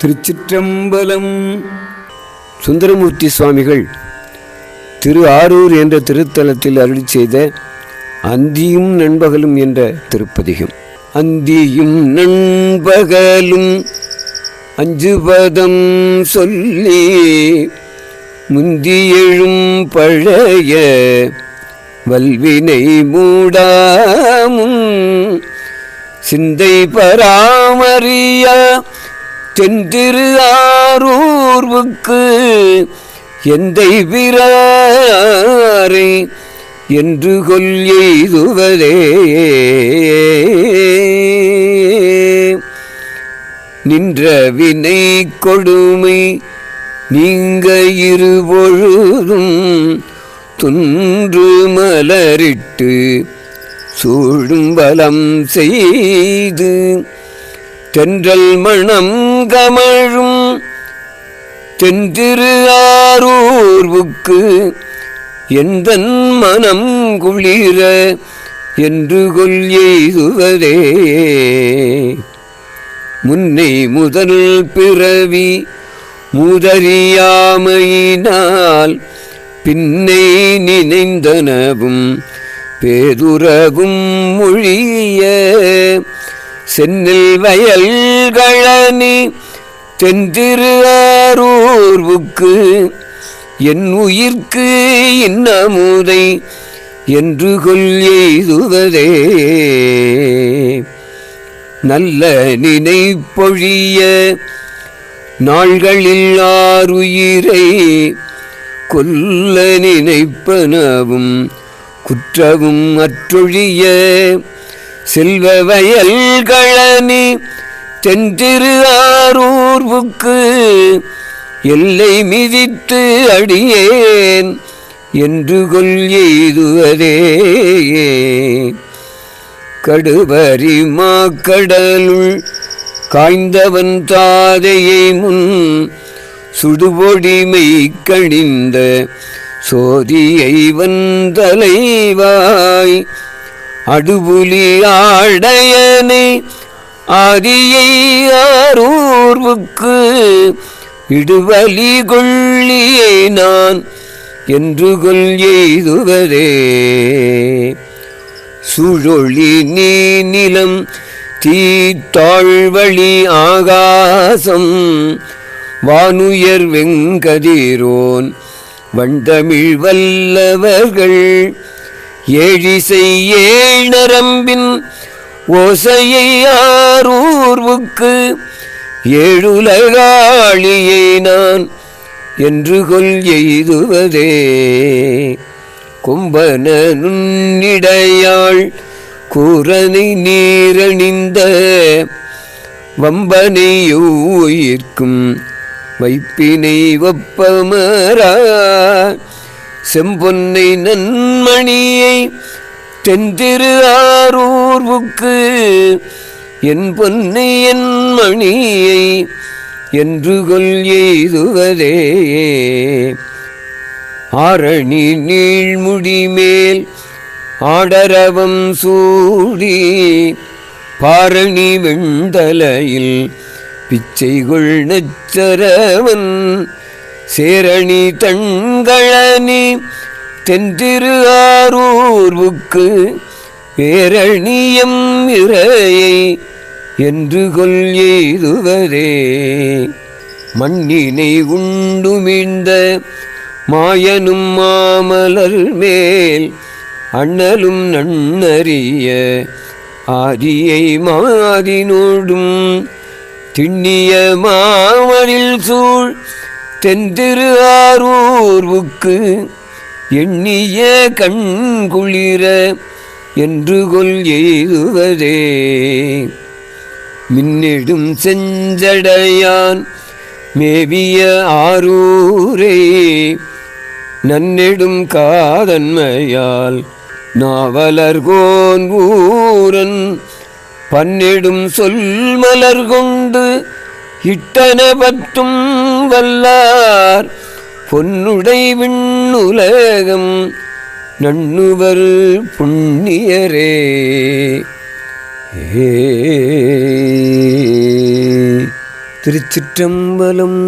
திருச்சிற்றம்பலம். சுந்தரமூர்த்தி சுவாமிகள் திரு ஆரூர் என்ற திருத்தலத்தில் அருளி செய்த அந்தியும் நண்பகலும் என்ற திருப்பதிகம். அந்தியும் நண்பகலும் அஞ்சுபதம் சொல்லி முந்தியெழும் பழைய வல்வினை மூடாமும் சிந்தை பராமரிய தென்திரு ஆரூர்வுக்கு எந்தை பிறாரை என்று கொல் எய்துவதே. நின்ற வினை கொடுமை நீங்க இருபொழுதும் துன்று மலரிட்டு சூழும் வலம் செய்து தென்றல் மணம் கமழும் தென்திரு ஆரூர்வுக்கு எந்தன் மனம் குளிர என்று கொல் எய்துவதே. முன்னை முதல் பிறவி முதறியாமையினால் பின்னை நினைந்தனவும் பேதுரவும் மொழிய சென்னில் வயல்களனி தென்திரு ஆரூர்வுக்கு என் உயிர்க்கு இன்னமுதை என்று கொல் எய்துவதே. நல்ல நினைப்பொழிய நாள்களில் ஆருயிரை கொல்ல நினைப்பனவும் குற்றவும் அற்றொழிய செல்வ வயல்களனி தென்திரு ஆரூர்வுக்கு எல்லை மிதித்து அடியேன் என்று கொல் எய்துவதே. கடுவரி மாக்கடலுள் காய்ந்தவன் தாதையை முன் சுடுபொடிமை கணிந்த சோதியை வந்தலைவாய் அடுபுலி ஆடையனை ஆதியை ஆரூர்வுக்கு இடுவலி கொள்ளியை நான் என்று கொல் எய்துவதே. சுழொளி நீ நிலம் தீத்தாழ்வழி ஆகாசம் வானுயர் வெங்கதிரோன் வண்டமிழ் வல்லவர்கள் ஏழிசை ஏழ் நரம்பின் ஓசையை ஆரூர்வுக்கு ஏழுலகாளியை நான் என்று கொல் எய்துவதே. கும்பன நுண்ணிடையாள் கூரனை நீரணிந்த வம்பனை உயிர்க்கும் வைப்பினை ஒப்பமரா செம்பொன்னை நன்மணியை தென்திரு ஆரூர்வுக்கு என் பொன்னை என் மணியை என்று கொல் எய்துவதே. ஆரணி நீழ்முடி மேல் ஆடரவம் சூடி பாரணி வெண்டலையில் பிச்சைகொள் நச்சரவன் சேரணி தண்களனி தென்திரு ஆரூர்வுக்கு பேரணியம் இறையை என்று கொல் எய்துவதே. மண்ணினை உண்டுமிழ்ந்த மாயனும் மாமலர் மேல் அண்ணலும் நன்னறிய ஆதியை மாதினோடும் திண்ணிய மாமரில் சூழ் தென்திரு ஆரூர்வுக்கு எண்ணிய கண்குளிர என்று கொல் எய்துவதே. மின்னிடும் செஞ்சடையான் மேவிய ஆரூரே நன்னிடும் காதன்மையால் நாவலர்கோன் ஊரன் பன்னிடும் சொல் மலர் கொண்டு இட்டன பற்றும் வல்லார் பொன்னுடை விண்ணுலகம் நண்ணுவர் புண்ணியரே. திருச்சிற்றம்பலம்.